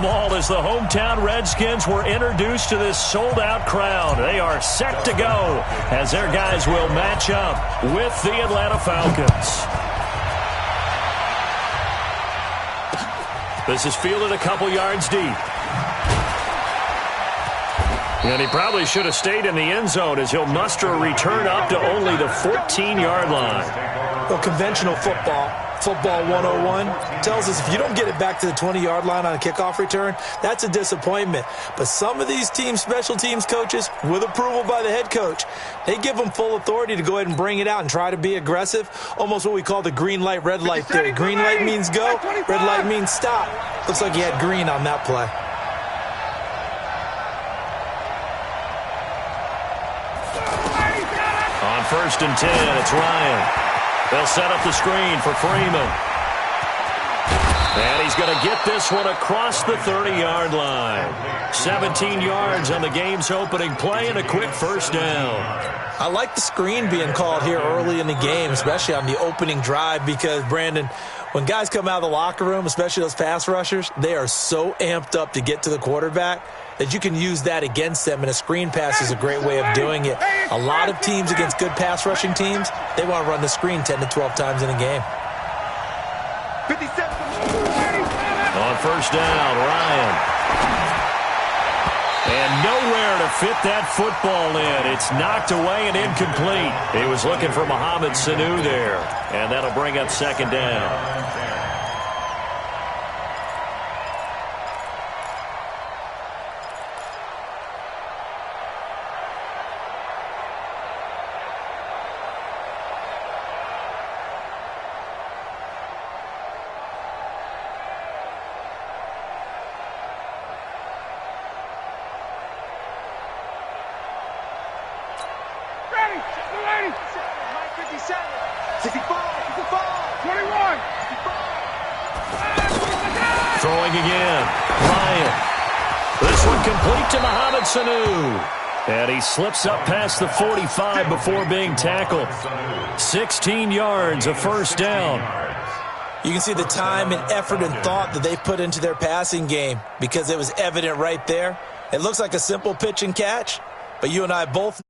them all as the hometown Redskins were introduced to this sold-out crowd. They are set to go as their guys will match up with the Atlanta Falcons. This is fielded a couple yards deep. And he probably should have stayed in the end zone as he'll muster a return up to only the 14-yard line. Well, conventional football 101, tells us if you don't get it back to the 20-yard line on a kickoff return, that's a disappointment. But some of these teams, special teams coaches, with approval by the head coach, they give them full authority to go ahead and bring it out and try to be aggressive, almost what we call the green light, red light theory. Green light means go, red light means stop. Looks like he had green on that play. On 1st and 10, it's Ryan. They'll set up the screen for Freeman. And he's going to get this one across the 30-yard line. 17 yards on the game's opening play and a quick first down. I like the screen being called here early in the game, especially on the opening drive, because, Brandon, when guys come out of the locker room, especially those pass rushers, they are so amped up to get to the quarterback that you can use that against them, and a screen pass is a great way of doing it. A lot of teams against good pass rushing teams, they want to run the screen 10 to 12 times in a game. 57. On 1st down, Ryan. And nowhere to fit that football in. It's knocked away and incomplete. He was looking for Mohamed Sanu there, and that'll bring up 2nd down. Throwing again. Ryan. This one complete to Mohamed Sanu. And he slips up past the 45 before being tackled. 16 yards, a first down. You can see the time and effort and thought that they put into their passing game because it was evident right there. It looks like a simple pitch and catch, but you and I both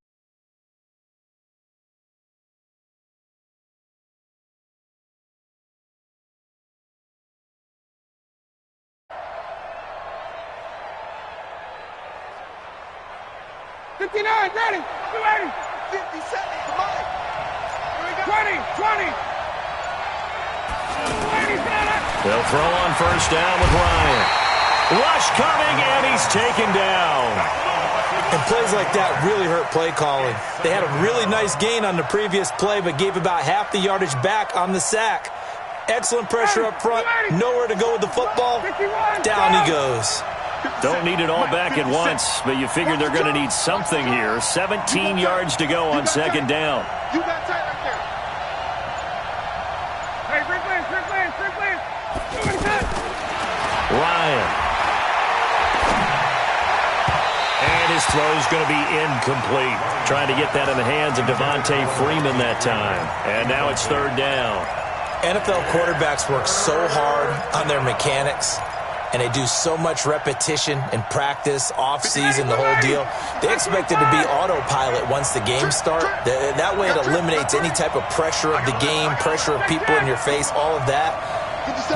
ready, 57, come on. 20. They'll throw on 1st down with Ryan. Rush coming, and he's taken down. And plays like that really hurt play calling. They had a really nice gain on the previous play, but gave about half the yardage back on the sack. Excellent pressure up front, nowhere to go with the football. Down he goes. Don't need it all back at once, but you figure they're going to need something here. 17 yards to go on 2nd down. You got tight right there. Hey, Franklin. Ryan. And his throw's going to be incomplete. Trying to get that in the hands of Devontae Freeman that time. And now it's 3rd down. NFL quarterbacks work so hard on their mechanics, and they do so much repetition and practice, off-season, the whole deal. They expect it to be autopilot once the games start. That way it eliminates any type of pressure of the game, pressure of people in your face, all of that.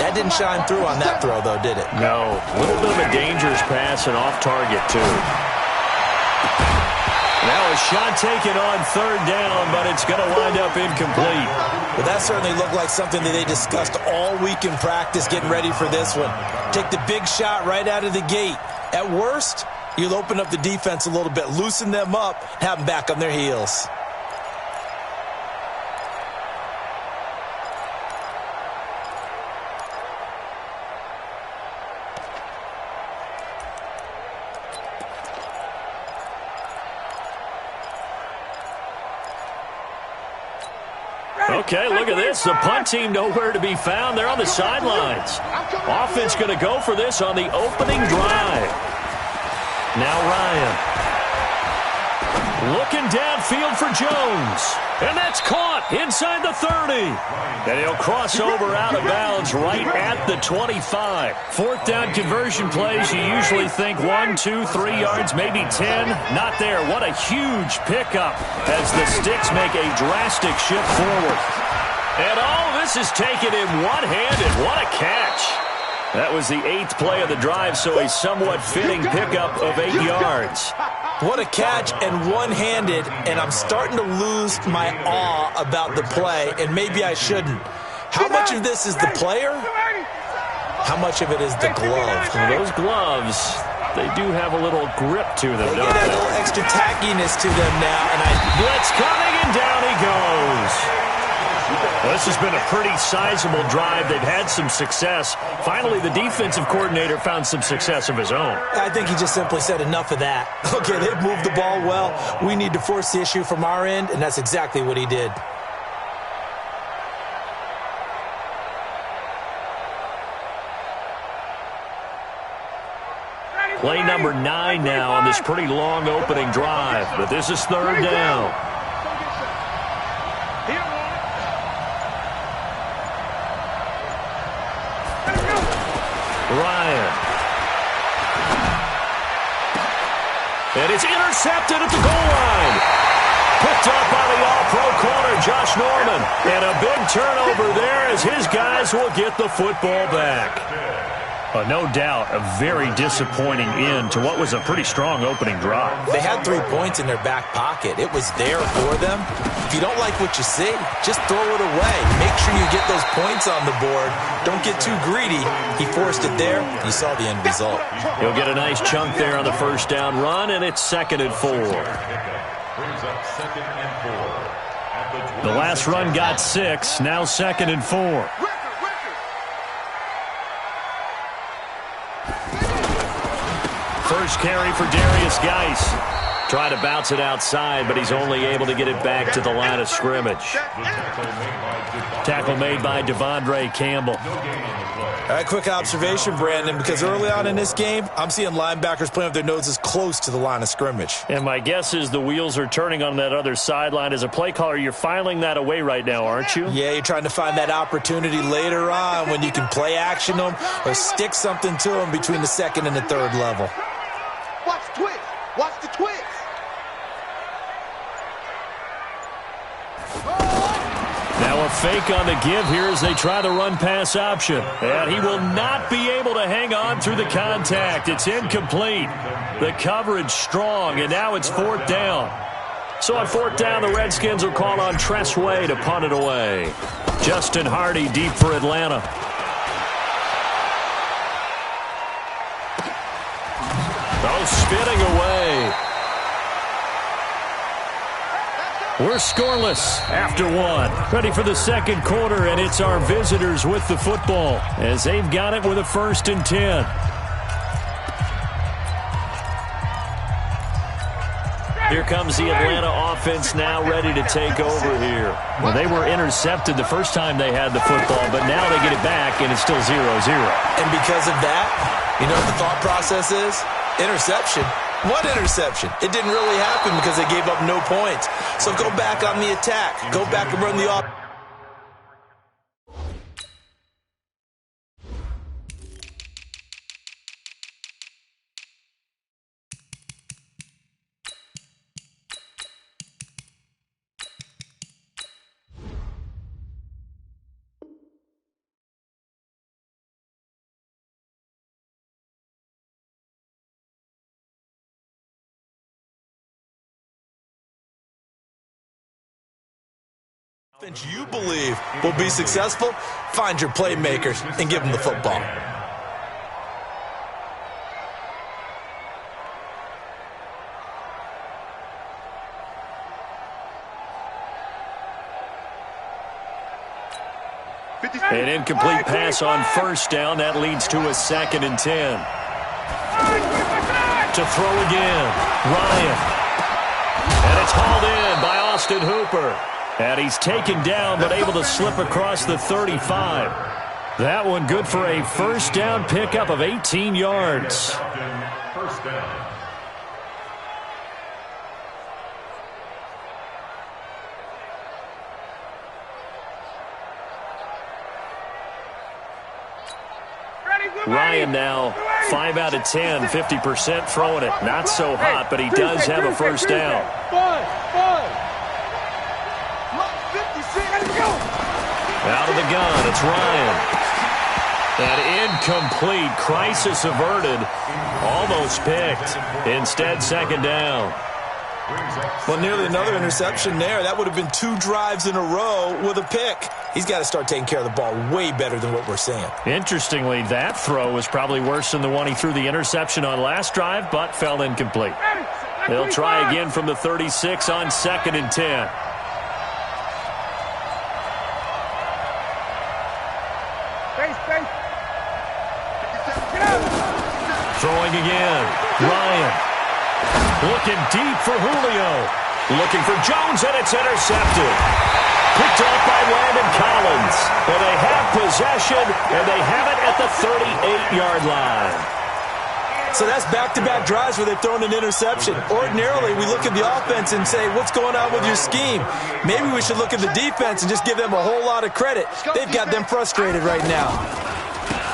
That didn't shine through on that throw, though, did it? No. A little bit of a dangerous pass and off target, too. Now a shot taken on 3rd down, but it's going to wind up incomplete. Well, that certainly looked like something that they discussed all week in practice, getting ready for this one. Take the big shot right out of the gate. At worst, you'll open up the defense a little bit, loosen them up, have them back on their heels. Okay, look at this. The punt team nowhere to be found. They're on the sidelines. Offense going to go for this on the opening drive. Now Ryan. Looking downfield for Jones. And that's caught inside the 30. And he'll cross over out of bounds right at the 25. Fourth down conversion plays, you usually think 1, 2, 3 yards, maybe 10. Not there. What a huge pickup as the Sticks make a drastic shift forward. And all this is taken in one-handed. What a catch. That was the 8th play of the drive, so a somewhat fitting pickup of 8 yards. What a catch and one-handed, and I'm starting to lose my awe about the play, and maybe I shouldn't. How much of this is the player? How much of it is the glove? Well, those gloves, they do have a little grip to them, They don't get a they? little extra tackiness to them now, and Blitz coming, and down he goes. Well, this has been a pretty sizable drive. They've had some success. Finally, the defensive coordinator found some success of his own. I think he just simply said enough of that. Okay, they've moved the ball well. We need to force the issue from our end, and that's exactly what he did. Play number 9 now on this pretty long opening drive, but this is third down. Ryan. And it's intercepted at the goal line. Picked up by the all-pro corner, Josh Norman. And a big turnover there as his guys will get the football back. No doubt a very disappointing end to what was a pretty strong opening drive. They had 3 points in their back pocket. It was there for them. If you don't like what you see, just throw it away. Make sure you get those points on the board. Don't get too greedy. He forced it there. You saw the end result. He'll get a nice chunk there on the first down run, and it's 2nd and 4. The last run got 6, now 2nd and 4. First carry for Darius Geis. Trying to bounce it outside, but he's only able to get it back to the line of scrimmage. Tackle made by Devondre Campbell. All right, quick observation, Brandon, because early on in this game, I'm seeing linebackers playing with their noses close to the line of scrimmage. And my guess is the wheels are turning on that other sideline. As a play caller, you're filing that away right now, aren't you? Yeah, you're trying to find that opportunity later on when you can play action them or stick something to them between the 2nd and the 3rd level. Watch the twist. Watch the twist. Now a fake on the give here as they try the run-pass option. And he will not be able to hang on through the contact. It's incomplete. The coverage strong, and now it's 4th down. So on 4th down, the Redskins will call on Tress Way to punt it away. Justin Hardy deep for Atlanta. Oh, spinning away. We're scoreless after 1. Ready for the 2nd quarter, and it's our visitors with the football as they've got it with a 1st and 10. Here comes the Atlanta offense now ready to take over here. Well, they were intercepted the first time they had the football, but now they get it back, and it's still 0-0. And because of that, you know what the thought process is? Interception. What interception? It didn't really happen because they gave up no points. So go back on the attack. Go back and run the offense. You believe will be successful, find your playmakers and give them the football. An incomplete pass on 1st down. That leads to a 2nd and 10. To throw again, Ryan. And it's hauled in by Austin Hooper. And he's taken down but able to slip across the 35. That one good for a 1st down pickup of 18 yards. Ryan now 5 out of 10, 50% throwing it. Not so hot, but he does have a first down. Out of the gun, it's Ryan. And incomplete. Crisis averted. Almost picked. Instead, second down. Well, nearly another interception there. That would have been 2 drives in a row with a pick. He's got to start taking care of the ball way better than what we're seeing. Interestingly, that throw was probably worse than the one he threw the interception on last drive, but fell incomplete. They'll try again from the 36 on 2nd and 10. Throwing again. Ryan. Looking deep for Julio. Looking for Jones, and it's intercepted. Picked off by Landon Collins. Well, they have possession, and they have it at the 38-yard line. So that's back-to-back drives where they've thrown an interception. Ordinarily, we look at the offense and say, what's going on with your scheme? Maybe we should look at the defense and just give them a whole lot of credit. They've got them frustrated right now.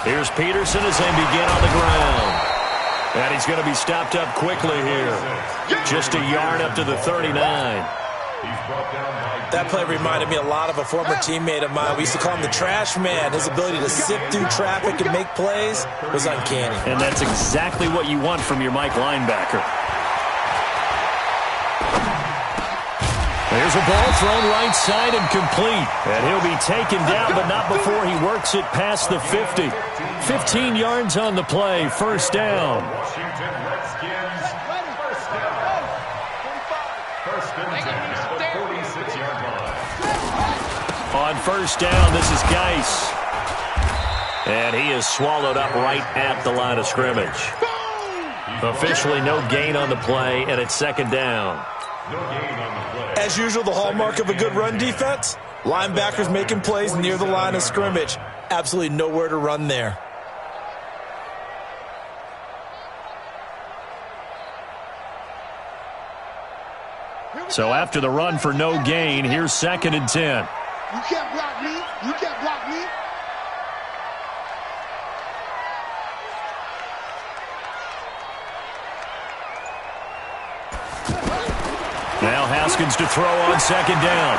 Here's Peterson as they begin on the ground. And he's going to be stopped up quickly here. Just a yard up to the 39. That play reminded me a lot of a former teammate of mine. We used to call him the trash man. His ability to sift through traffic and make plays was uncanny. And that's exactly what you want from your Mike linebacker. There's a ball thrown right side and complete. And he'll be taken down, but not before he works it past the 50. 15 yards on the play, first down. On first down, this is Geis. And he is swallowed up right at the line of scrimmage. Officially no gain on the play, and it's second down. As usual, the hallmark of a good run defense, linebackers making plays near the line of scrimmage. Absolutely nowhere to run there. So after the run for no gain, here's 2nd and 10. You can't block me. You can't block me. Now Haskins to throw on second down.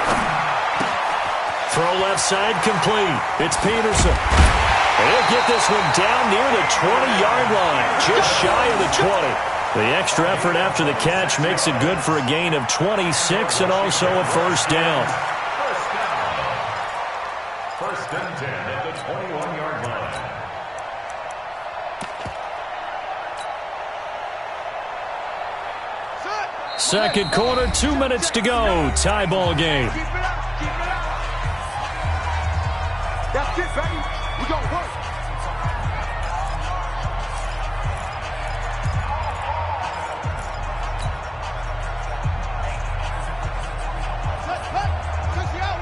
Throw left side complete. It's Peterson. He'll get this one down near the 20-yard line, just shy of the 20. The extra effort after the catch makes it good for a gain of 26 and also a first down. First and 10 at the 21-yard line. Second quarter, 2 minutes to go. Tie ball game. That's it, baby. We gonna work.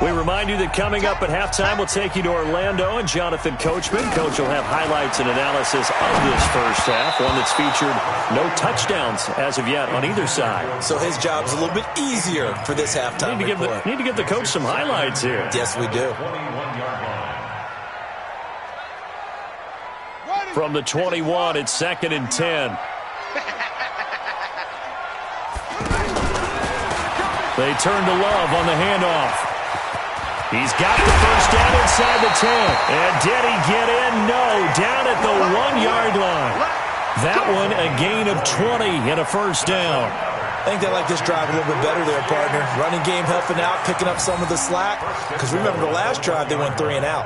We remind you that coming up at halftime, we'll take you to Orlando and Jonathan Coachman. Coach will have highlights and analysis of this first half, one that's featured no touchdowns as of yet on either side. So his job's a little bit easier for this halftime report. Need to give the coach some highlights here. Yes, we do. From the 21, it's 2nd and 10. They turn to Love on the handoff. He's got the first down inside the 10. And did he get in? No. Down at the 1-yard line. That one a gain of 20 and a first down. I think they like this drive a little bit better there, partner. Running game helping out, picking up some of the slack. Because remember, the last drive, they went 3 and out.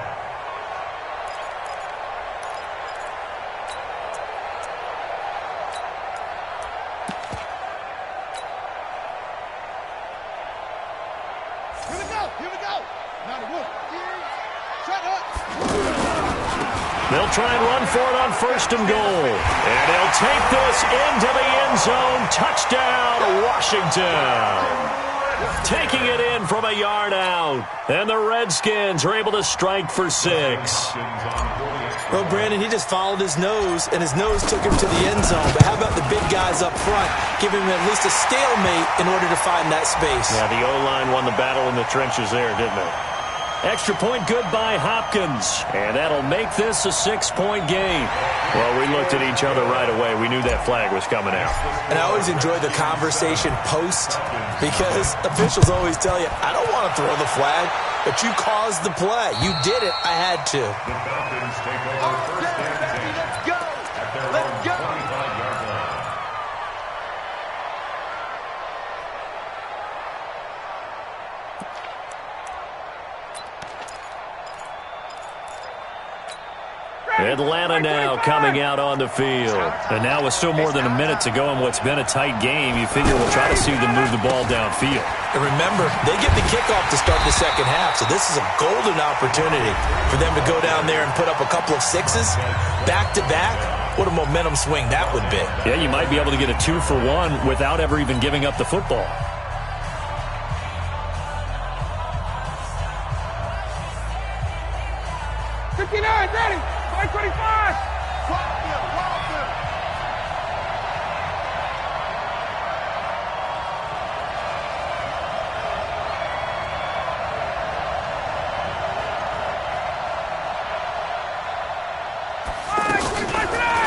They'll try and run for it on first and goal. And he'll take this into the end zone. Touchdown, Washington. Taking it in from a yard out. And the Redskins are able to strike for 6. Well, Brandon, he just followed his nose, and his nose took him to the end zone. But how about the big guys up front, giving him at least a stalemate in order to find that space? Yeah, the O-line won the battle in the trenches there, didn't it? Extra point good by Hopkins. And that'll make this a 6-point game. Well, we looked at each other right away. We knew that flag was coming out. And I always enjoy the conversation post because officials always tell you, I don't want to throw the flag, but you caused the play. You did it. I had to. The Falcons take over first and 10. Let's go. At their Let's own go. 25-yard line. Atlanta now coming out on the field. And now with still more than a minute to go in what's been a tight game, you figure we'll try to see them move the ball downfield. And remember, they get the kickoff to start the second half, so this is a golden opportunity for them to go down there and put up a couple of sixes back-to-back. What a momentum swing that would be. Yeah, you might be able to get a 2-for-1 without ever even giving up the football. Ready. 525.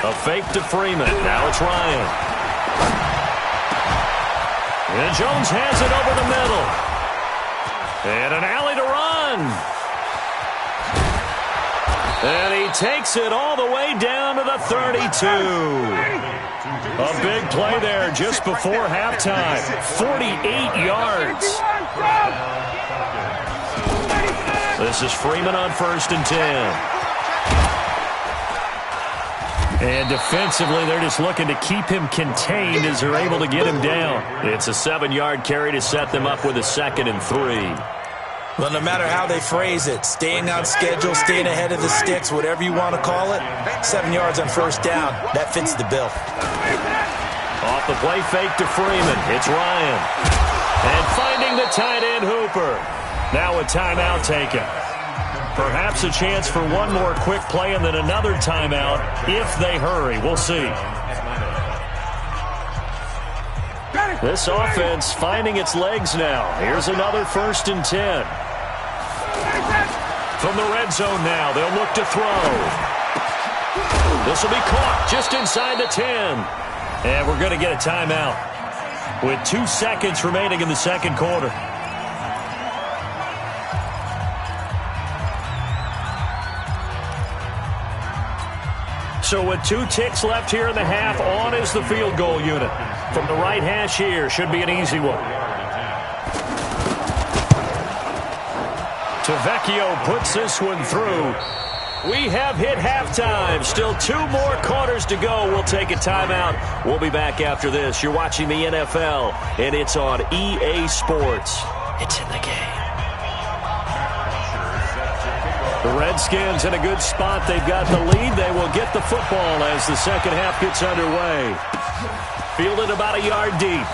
A fake to Freeman. Now it's Ryan. And Jones has it over the middle. And an alley to run. And he takes it all the way down to the 32. A big play there just before halftime. 48 yards. This is Freeman on 1st and 10. And defensively, they're just looking to keep him contained as they're able to get him down. It's a 7-yard carry to set them up with a 2nd and 3. Well, no matter how they phrase it, staying on schedule, staying ahead of the sticks, whatever you want to call it, 7 yards on 1st down, that fits the bill. Off the play fake to Freeman. It's Ryan. And finding the tight end Hooper. Now a timeout taken. Perhaps a chance for one more quick play and then another timeout if they hurry. We'll see. This offense finding its legs now. Here's another 1st and 10. From the red zone now, they'll look to throw. This will be caught just inside the 10. And we're going to get a timeout with 2 seconds remaining in the second quarter. So with 2 ticks left here in the half, on is the field goal unit. From the right hash here, should be an easy one. Tavecchio puts this one through. We have hit halftime. Still 2 more quarters to go. We'll take a timeout. We'll be back after this. You're watching the NFL, and it's on EA Sports. It's in the game. The Redskins in a good spot. They've got the lead. They will get the football as the second half gets underway. Fielded about a yard deep.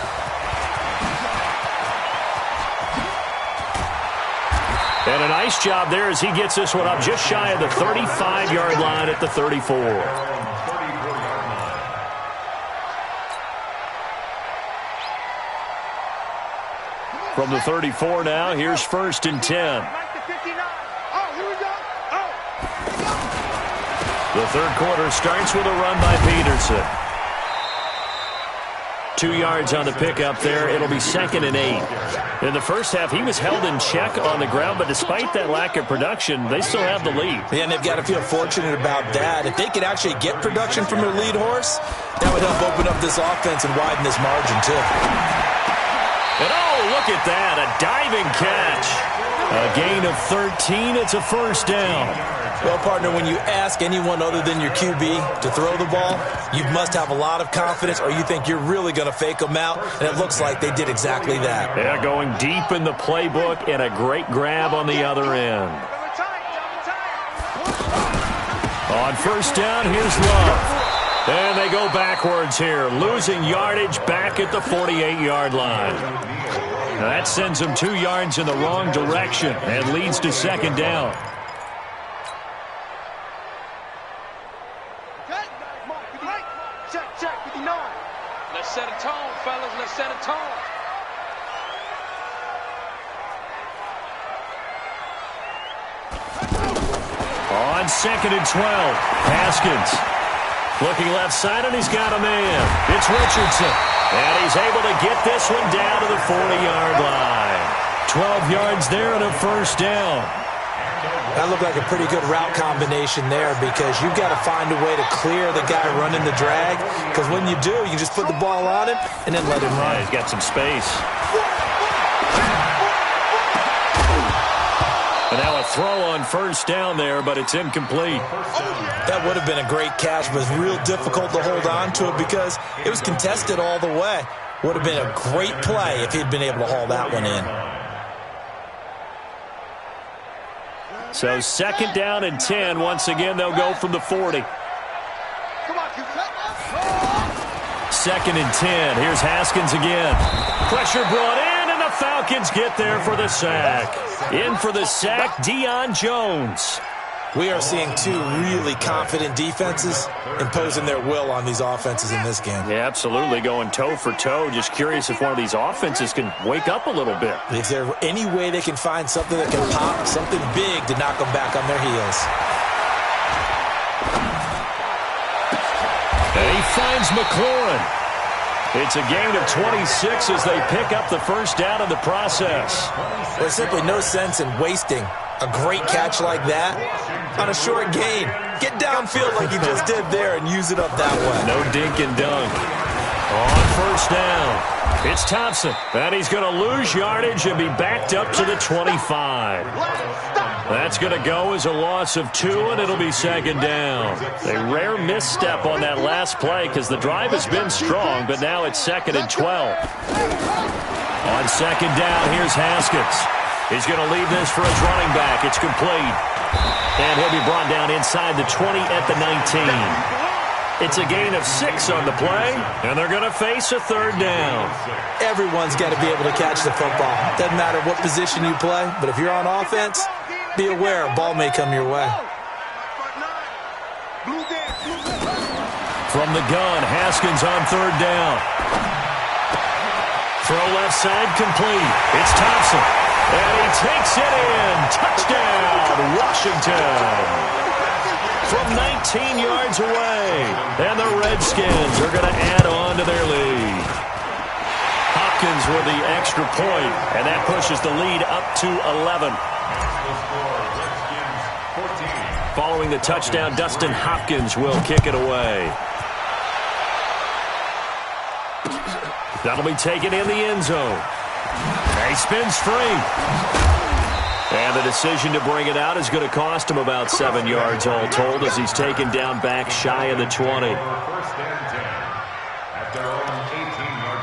And a nice job there as he gets this one up just shy of the 35-yard line at the 34. From the 34 now, here's 1st and 10. The third quarter starts with a run by Peterson. 2 yards on the pickup there. It'll be 2nd and 8. In the first half, he was held in check on the ground, but despite that lack of production, they still have the lead. Yeah, and they've got to feel fortunate about that. If they could actually get production from their lead horse, that would help open up this offense and widen this margin, too. And oh, look at that, a diving catch. A gain of 13, it's a 1st down. Well, partner, when you ask anyone other than your QB to throw the ball, you must have a lot of confidence or you think you're really going to fake them out, and it looks like they did exactly that. Yeah, going deep in the playbook and a great grab on the other end. On 1st down, here's Love. And they go backwards here, losing yardage back at the 48-yard line. Now that sends them 2 yards in the wrong direction and leads to 2nd down. Check, 59. Let's set a tone, fellas. Let's set a tone. on 2nd and 12. Haskins looking left side, and he's got a man. It's Richardson. And he's able to get this one down to the 40-yard line. 12 yards there and a first down. That looked like a pretty good route combination there because you've got to find a way to clear the guy running the drag, because when you do, you just put the ball on him and then let him run. He's got some space. And now a throw on first down there, but it's incomplete. That would have been a great catch, but it's real difficult to hold on to it because it was contested all the way. Would have been a great play if he'd been able to haul that one in. So 2nd down and 10. Once again, they'll go from the 40. 2nd and 10. Here's Haskins again. Pressure brought in, and the Falcons get there for the sack. In for the sack, Deion Jones. We are seeing two really confident defenses imposing their will on these offenses in this game. Yeah, absolutely, going toe for toe. Just curious if one of these offenses can wake up a little bit. Is there any way they can find something that can pop, something big to knock them back on their heels? And he finds McLaurin. It's a gain of 26 as they pick up the first down in the process. There's simply no sense in wasting a great catch like that on a short gain. Get downfield like you just did there and use it up that way. No dink and dunk. On first down, it's Thompson. And he's going to lose yardage and be backed up to the 25. That's going to go as a loss of 2, and it'll be 2nd down. A rare misstep on that last play because the drive has been strong, but now it's 2nd and 12. On 2nd down, here's Haskins. He's going to leave this for his running back. It's complete. And he'll be brought down inside the 20 at the 19. It's a gain of 6 on the play, and they're going to face a 3rd down. Everyone's got to be able to catch the football. Doesn't matter what position you play, but if you're on offense, be aware a ball may come your way. From the gun, Haskins on 3rd down. Throw left side complete. It's Thompson. And he takes it in. Touchdown, Washington. From 19 yards away. And the Redskins are going to add on to their lead. Hopkins with the extra point, and that pushes the lead up to 11. Following the touchdown, Dustin Hopkins will kick it away. That'll be taken in the end zone. He spins free. And the decision to bring it out is going to cost him about 7 yards all told as he's taken down back shy of the 20. First and 10 at their own 18-yard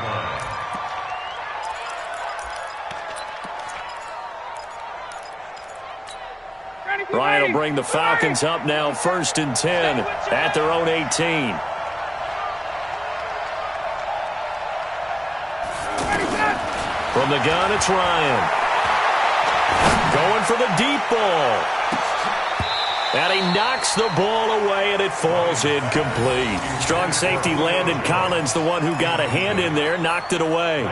line. Ryan will bring the Falcons up now 1st and 10 at their own 18. From the gun, it's Ryan. Going for the deep ball. And he knocks the ball away, and it falls incomplete. Strong safety Landon Collins, the one who got a hand in there, knocked it away.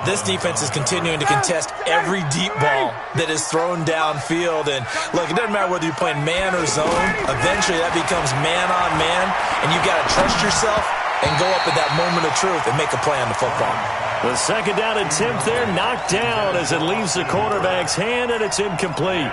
This defense is continuing to contest every deep ball that is thrown downfield. And, look, it doesn't matter whether you're playing man or zone. Eventually, that becomes man on man, and you've got to trust yourself and go up at that moment of truth and make a play on the football. The 2nd down attempt there knocked down as it leaves the quarterback's hand, and it's incomplete.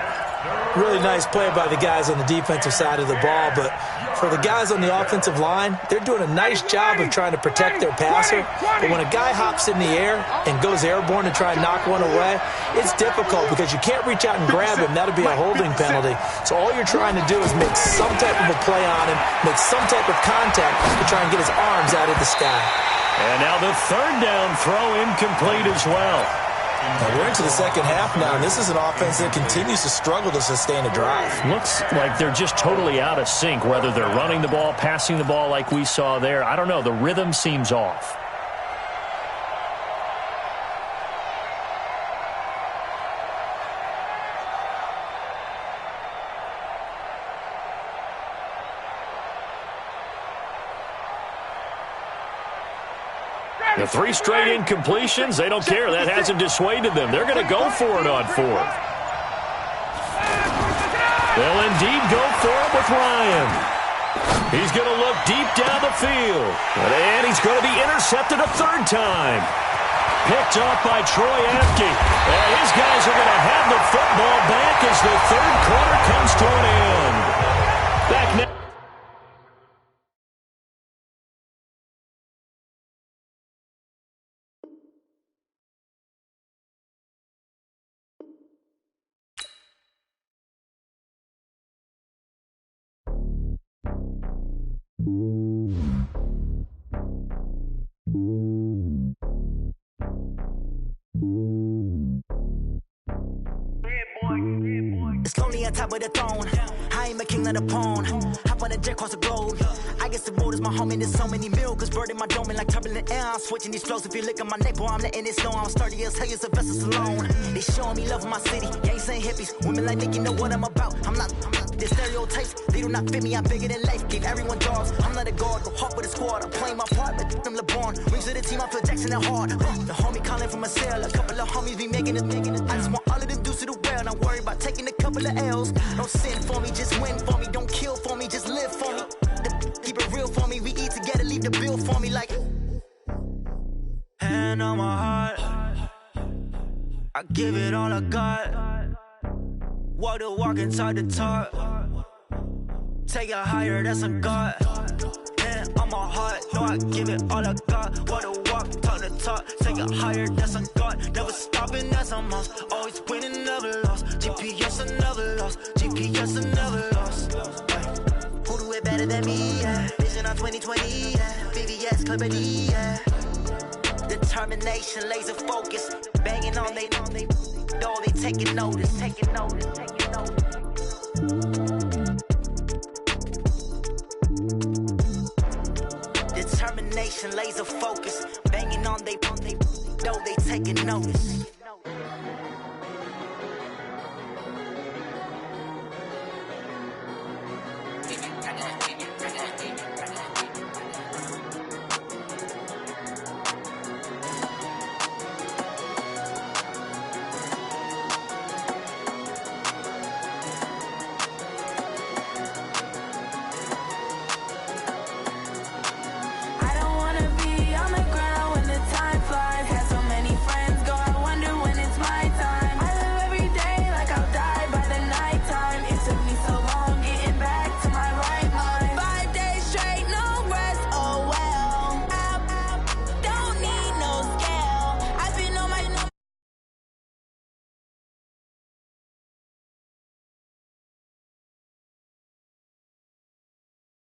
Really nice play by the guys on the defensive side of the ball, but for the guys on the offensive line, they're doing a nice job of trying to protect their passer. But when a guy hops in the air and goes airborne to try and knock one away, it's difficult because you can't reach out and grab him. That'll be a holding penalty. So all you're trying to do is make some type of a play on him, make some type of contact to try and get his arms out of the sky. And now the 3rd down throw incomplete as well. Now we're into the 2nd half now, and this is an offense that continues to struggle to sustain a drive. Looks like they're just totally out of sync, whether they're running the ball, passing the ball like we saw there. I don't know. The rhythm seems off. The 3 straight incompletions, they don't care. That hasn't dissuaded them. They're going to go for it on 4th. They'll indeed go for it with Ryan. He's going to look deep down the field. And he's going to be intercepted a third time. Picked up by Troy Apke. And his guys are going to have the football back as the third quarter comes to an end. Back now. It's lonely on top of the throne. I ain't a king of the pawn. Hop on a jet across the globe. I guess the road is my home and there's so many miracles burning my dome and like turbulent air. I'm switching these flows. If you look at my neck, boy, I'm letting it slow. I'm sturdy as hell, as Sylvester Stallone. They showing me love in my city. Gangs ain't hippies. Women like Nick, you know what I'm about. I'm not the stereotypes. They do not fit me. I'm bigger than life. Give everyone dogs. I'm not a guard. Go hard with the squad. I'm playing my part, but I'm LeBron. Rings to the team. I feel Jackson and hard. The homie calling from a cell. A couple of homies be making it. I just want all of them dudes to the well. Not worry about taking a couple of L's. Don't sin for me, just win for me. Don't kill for me, just live for me. Keep it real for me. We eat together, leave the bill for me like. Hand on my heart, I give it all I got. Walk the walk and talk the talk. Take it higher, that's a God. Hand on my heart, no, I give it all I got. Walk the walk, talk the talk. Take it higher, that's a God. Never stopping, that's a must. Always winning, never lost. GPS, I never lost. GPS, I never lost. Who do it better than me? Yeah. Vision on 2020. Yeah. VVS, Clarity. Yeah. Determination, laser focus. Banging on they door, they taking notice. Taking notice. Taking notice. Determination, laser focus. Banging on they door, they taking notice.